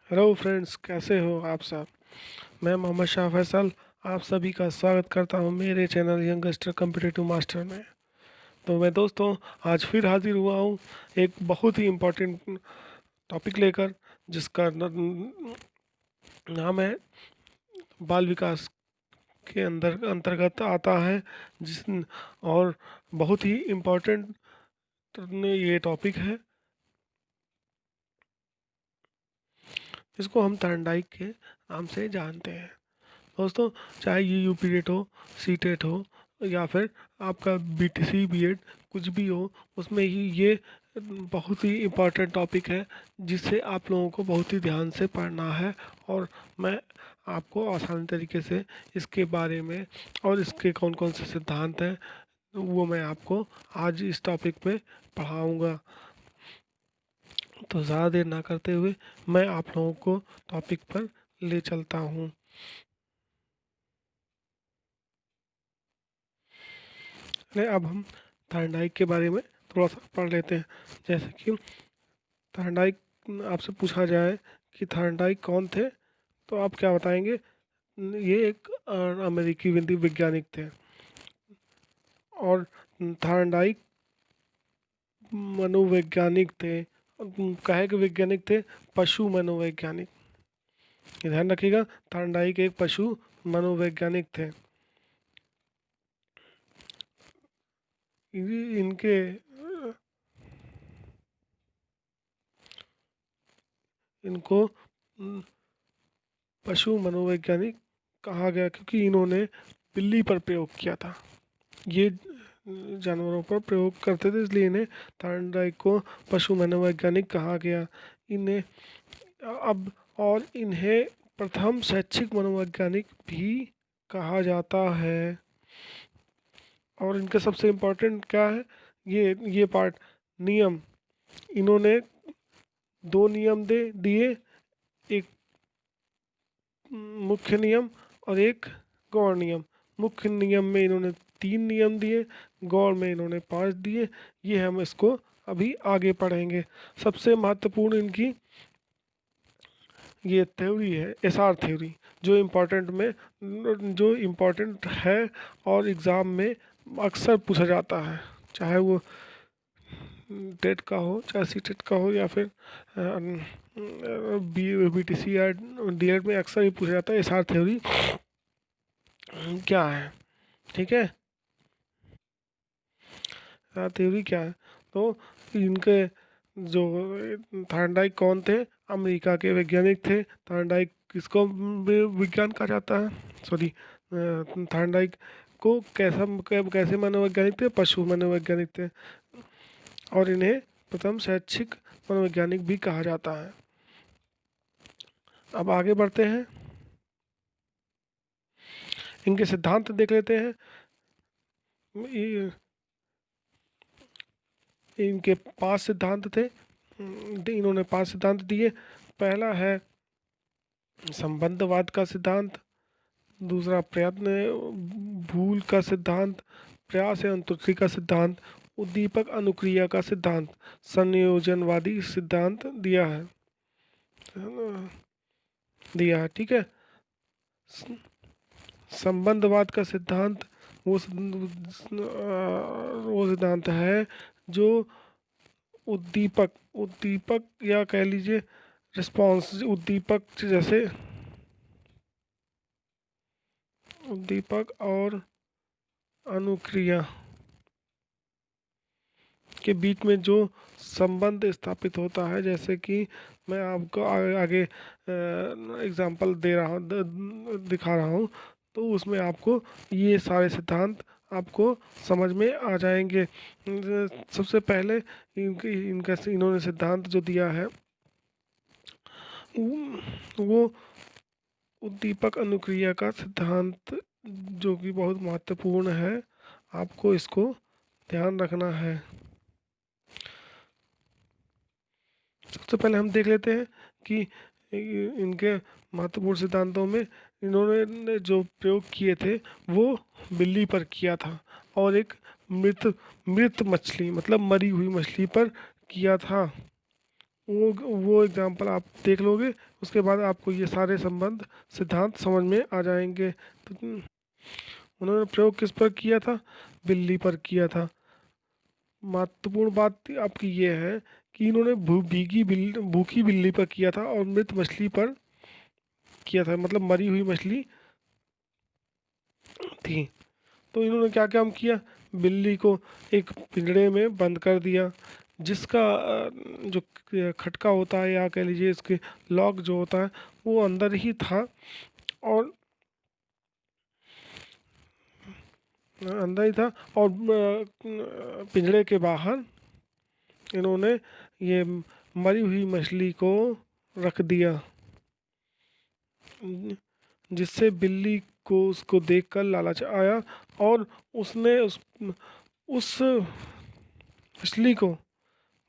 Hello friends, कैसे हो आप सब। मैं मोहम्मद शाह फैसल आप सभी का स्वागत करता हूं मेरे चैनल यंगस्टर कम्पिटिटिव मास्टर में। तो मैं दोस्तों आज फिर हाजिर हुआ हूं एक बहुत ही इम्पोर्टेंट टॉपिक लेकर, जिसका नाम है बाल विकास के अंतर्गत आता है। जिस और बहुत ही इम्पोर्टेंट ये टॉपिक है। इसको हम थॉर्नडाइक के नाम से जानते हैं दोस्तों। चाहे ये यूपी टेट हो, सी टेट हो, या फिर आपका बीटीसी बीएड कुछ भी हो, उसमें ही ये बहुत ही इम्पोर्टेंट टॉपिक है जिसे आप लोगों को बहुत ही ध्यान से पढ़ना है। और मैं आपको आसान तरीके से इसके बारे में और इसके कौन कौन से सिद्धांत हैं वो मैं आपको आज इस टॉपिक पे पढ़ाऊँगा। तो ज़्यादा देर ना करते हुए मैं आप लोगों को टॉपिक पर ले चलता हूँ। अब हम थॉर्नडाइक के बारे में थोड़ा सा पढ़ लेते हैं। जैसे कि थॉर्नडाइक आपसे पूछा जाए कि थॉर्नडाइक कौन थे, तो आप क्या बताएंगे। ये एक अमेरिकी वैज्ञानिक थे। और थॉर्नडाइक मनोवैज्ञानिक थे। काहे के वैज्ञानिक थे? पशु मनोवैज्ञानिक। ये ध्यान रखिएगा, थॉर्नडाइक एक पशु मनोवैज्ञानिक थे। इनके इनको पशु मनोवैज्ञानिक कहा गया क्योंकि इन्होंने बिल्ली पर प्रयोग किया था। ये जानवरों पर प्रयोग करते थे, इसलिए इन्हें थॉर्नडाइक को पशु मनोवैज्ञानिक कहा गया। इन्हें अब और इन्हें प्रथम शैक्षिक मनोवैज्ञानिक भी कहा जाता है। और इनका सबसे इम्पोर्टेंट क्या है, ये पार्ट नियम। इन्होंने दो नियम दे दिए, एक मुख्य नियम और एक गौण नियम। मुख्य नियम में इन्होंने 3 नियम दिए, गौण में इन्होंने 5 दिए। ये हम इसको अभी आगे पढ़ेंगे। सबसे महत्वपूर्ण इनकी ये थ्योरी है, एसआर थ्योरी, जो इम्पोर्टेंट है और एग्ज़ाम में अक्सर पूछा जाता है। चाहे वो टेट का हो, चाहे सी टेट का हो, या फिर बीटीसी या डीएड में अक्सर ही पूछा जाता है एसआर थ्योरी क्या है। ठीक है, थ्योरी क्या है। तो इनके जो थॉर्नडाइक कौन थे? अमेरिका के वैज्ञानिक थे। थॉर्नडाइक किसको विज्ञान कहा जाता है, सॉरी, थॉर्नडाइक को कैसे मनोवैज्ञानिक थे? पशु मनोवैज्ञानिक थे। और इन्हें प्रथम शैक्षिक मनोवैज्ञानिक भी कहा जाता है। अब आगे बढ़ते हैं, इनके सिद्धांत देख लेते हैं। इनके 5 सिद्धांत थे। इन्होंने 5 सिद्धांत दिए। पहला है संबंधवाद का सिद्धांत, दूसरा प्रयत्न भूल का सिद्धांत, प्रयास एवं त्रुटि का सिद्धांत, उद्दीपक अनुक्रिया का सिद्धांत, संयोजनवादी सिद्धांत दिया है। ठीक है, संबंधवाद का सिद्धांत वो सिद्धांत है जो उद्दीपक या कह लीजिए रिस्पॉन्स, जैसे उद्दीपक और अनुक्रिया के बीच में जो संबंध स्थापित होता है, जैसे कि मैं आपको आगे एग्जांपल दिखा रहा हूँ, तो उसमें आपको ये सारे सिद्धांत आपको समझ में आ जाएंगे। सबसे पहले इन्होंने सिद्धांत जो दिया है वो उद्दीपक अनुक्रिया का सिद्धांत, जो कि बहुत महत्वपूर्ण है। आपको इसको ध्यान रखना है। सबसे पहले हम देख लेते हैं कि इनके महत्वपूर्ण सिद्धांतों में इन्होंने जो प्रयोग किए थे वो बिल्ली पर किया था, और एक मृत मृत मछली मतलब मरी हुई मछली पर किया था। वो एग्जाम्पल आप देख लोगे, उसके बाद आपको ये सारे संबंध सिद्धांत समझ में आ जाएंगे। तो उन्होंने प्रयोग किस पर किया था? बिल्ली पर किया था। महत्वपूर्ण बात आपकी ये है कि इन्होंने भूखी बिल्ली पर किया था और मृत मछली पर किया था, मतलब मरी हुई मछली थी। तो इन्होंने क्या काम किया? बिल्ली को एक पिंजड़े में बंद कर दिया, जिसका जो खटका होता है या कह लीजिए इसके लॉक जो होता है वो अंदर ही था, और अंदर ही था, और पिंजड़े के बाहर इन्होंने ये मरी हुई मछली को रख दिया, जिससे बिल्ली को उसको देखकर लालच आया और उसने उस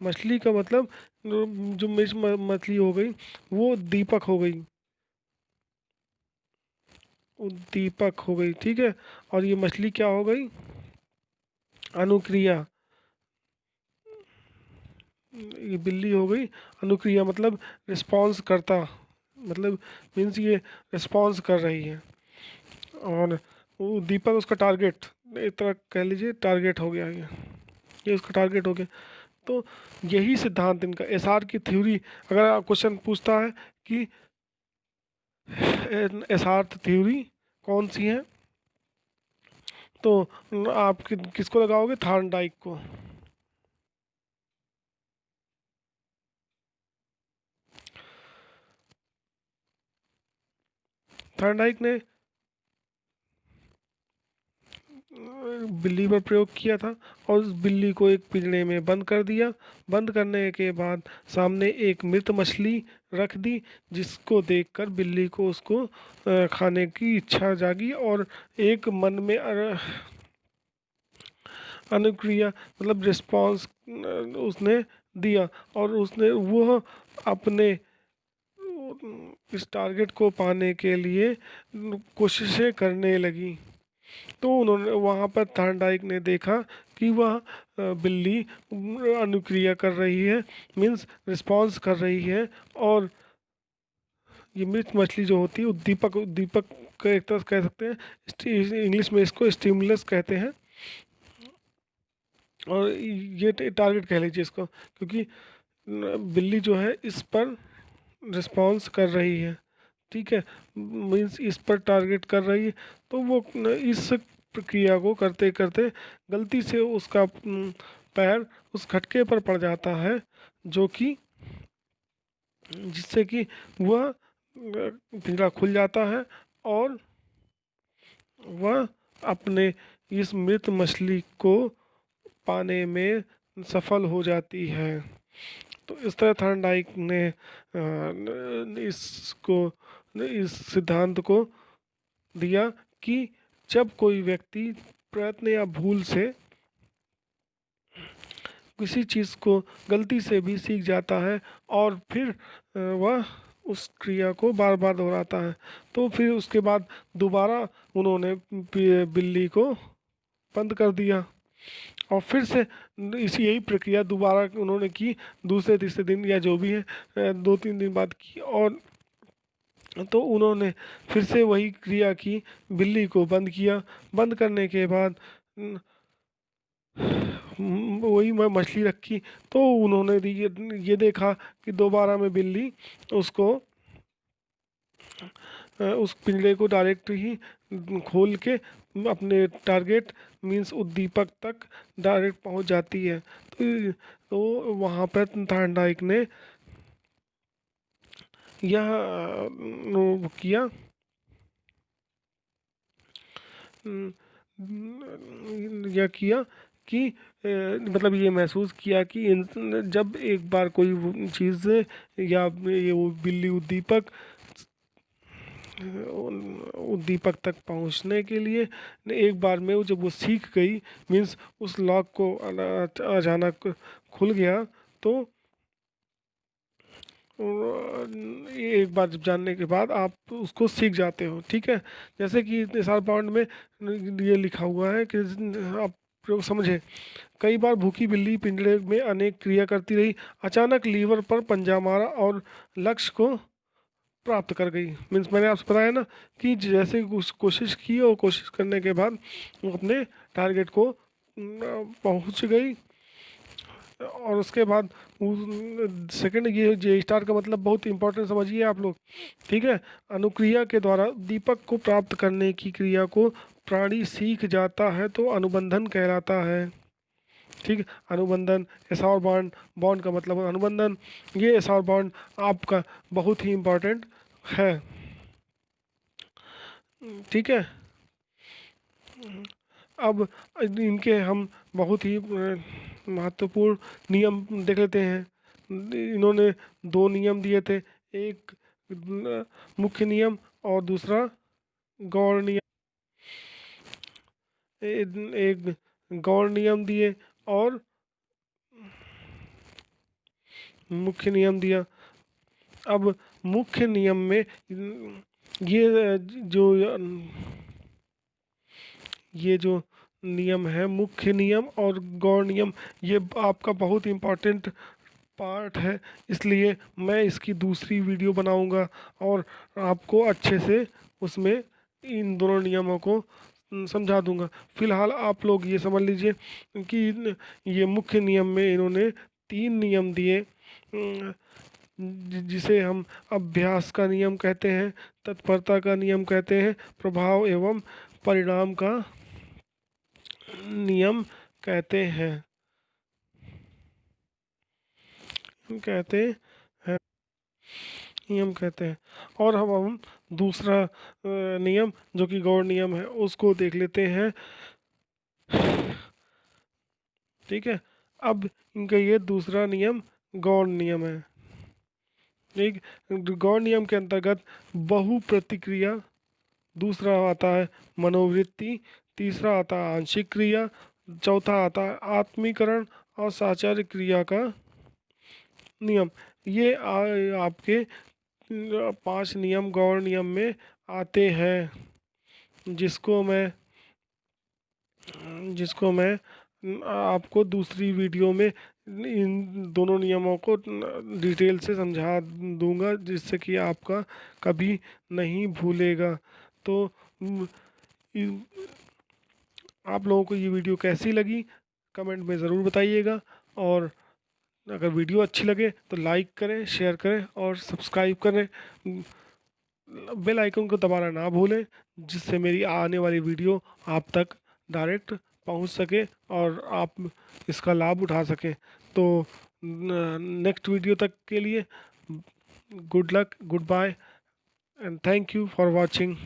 मछली का मतलब जो मिर्च मछली हो गई वो दीपक हो गई, दीपक हो गई, ठीक है। और ये मछली क्या हो गई? अनुक्रिया। ये बिल्ली हो गई अनुक्रिया, मतलब रिस्पॉन्स करता, मतलब मीन्स ये रिस्पॉन्स कर रही है। और वो दीपक उसका टारगेट, एक तरह कह लीजिए टारगेट हो गया ये उसका टारगेट हो गया। तो यही सिद्धांत इनका, एसआर की थ्योरी। अगर आप क्वेश्चन पूछता है कि एसआर थ्योरी कौन सी है, तो आप किसको लगाओगे? थार्नडाइक को। थार्नडाइक ने बिल्ली पर प्रयोग किया था और उस बिल्ली को एक पिंजरे में बंद कर दिया। बंद करने के बाद सामने एक मृत मछली रख दी, जिसको देखकर बिल्ली को उसको खाने की इच्छा जागी और एक मन में अनुक्रिया मतलब रिस्पॉन्स उसने दिया, और उसने वो अपने इस टारगेट को पाने के लिए कोशिशें करने लगी। तो उन्होंने वहाँ पर थार्नडाइक ने देखा कि वह बिल्ली अनुक्रिया कर रही है, मीन्स रिस्पॉन्स कर रही है, और ये मृत मछली जो होती है उद्दीपक उद्दीपक का एक तरह कह सकते हैं, इंग्लिश में इसको स्टिमुलस कहते हैं, और ये टारगेट कह लीजिए इसको, क्योंकि बिल्ली जो है इस पर रिस्पॉन्स कर रही है, ठीक है, मीन्स इस पर टारगेट कर रही है। तो वो इस प्रक्रिया को करते करते गलती से उसका पैर उस खटके पर पड़ जाता है, जो कि जिससे कि वह पिंजरा खुल जाता है और वह अपने इस मृत मछली को पाने में सफल हो जाती है। तो इस तरह थॉर्नडाइक ने इस सिद्धांत को दिया कि जब कोई व्यक्ति प्रयत्न या भूल से किसी चीज़ को गलती से भी सीख जाता है और फिर वह उस क्रिया को बार बार दोहराता है, तो फिर उसके बाद दोबारा उन्होंने बिल्ली को बंद कर दिया और फिर से इसी यही प्रक्रिया दोबारा उन्होंने की, दूसरे तीसरे दिन या जो भी है 2-3 दिन बाद की, और तो उन्होंने फिर से वही क्रिया की, बिल्ली को बंद किया। बंद करने के बाद वही मैं मछली रखी, तो उन्होंने ये देखा कि दोबारा में बिल्ली उसको उस पिंजरे को डायरेक्ट ही खोल के अपने टारगेट मींस उद्दीपक तक डायरेक्ट पहुंच जाती है। तो वहाँ पर थॉर्नडाइक ने यह किया, यह किया कि मतलब ये महसूस किया कि जब एक बार कोई चीज़ या ये वो बिल्ली उद्दीपक तक पहुंचने के लिए एक बार में जब वो सीख गई, मीन्स उस लॉक को अचानक खुल गया, तो एक बार जब जानने के बाद आप उसको सीख जाते हो, ठीक है। जैसे कि एसआर बाउंड में ये लिखा हुआ है कि आप प्रयोग समझे कई बार भूखी बिल्ली पिंजरे में अनेक क्रिया करती रही। अचानक लीवर पर पंजा मारा और लक्ष्य को प्राप्त कर गई। मीन्स मैंने आपसे बताया ना कि जैसे कोशिश की और कोशिश करने के बाद वो अपने टारगेट को पहुंच गई। और उसके बाद सेकंड, ये जे स्टार का मतलब बहुत इंपॉर्टेंट समझिए आप लोग, ठीक है। अनुक्रिया के द्वारा दीपक को प्राप्त करने की क्रिया को प्राणी सीख जाता है तो अनुबंधन कहलाता है, ठीक है। अनुबंधन, एसआर बॉन्ड, बॉन्ड का मतलब अनुबंधन, ये एसआर बॉन्ड आपका बहुत ही इम्पोर्टेंट है, ठीक है। अब इनके हम बहुत ही महत्वपूर्ण नियम देख लेते हैं। इन्होंने दो नियम दिए थे, एक मुख्य नियम और दूसरा गौण नियम। एक गौण नियम दिए और मुख्य नियम दिया। अब मुख्य नियम में ये जो नियम है, मुख्य नियम और गौण नियम, ये आपका बहुत इम्पोर्टेंट पार्ट है। इसलिए मैं इसकी दूसरी वीडियो बनाऊंगा और आपको अच्छे से उसमें इन दोनों नियमों को समझा दूंगा। फिलहाल आप लोग ये समझ लीजिए कि ये मुख्य नियम में इन्होंने 3 नियम दिए, जिसे हम अभ्यास का नियम कहते हैं, तत्परता का नियम कहते हैं, प्रभाव एवं परिणाम का नियम कहते हैं नियम कहते हैं। और हम दूसरा नियम जो कि गौण नियम है उसको देख लेते हैं, ठीक है। अब इनका ये दूसरा नियम गौण नियम है, ठीक। गौण नियम के अंतर्गत बहु प्रतिक्रिया, दूसरा आता है मनोवृत्ति, तीसरा आता है आंशिक क्रिया, चौथा आता है आत्मीकरण और साचार्य क्रिया का नियम। ये आपके 5 नियम गौण नियम में आते हैं, जिसको मैं आपको दूसरी वीडियो में इन दोनों नियमों को डिटेल से समझा दूंगा, जिससे कि आपका कभी नहीं भूलेगा। तो आप लोगों को ये वीडियो कैसी लगी कमेंट में ज़रूर बताइएगा, और अगर वीडियो अच्छी लगे तो लाइक करें, शेयर करें और सब्सक्राइब करें। बेल आइकन को दबाना ना भूलें, जिससे मेरी आने वाली वीडियो आप तक डायरेक्ट पहुंच सके और आप इसका लाभ उठा सकें। तो नेक्स्ट वीडियो तक के लिए good luck, goodbye and thank you for watching.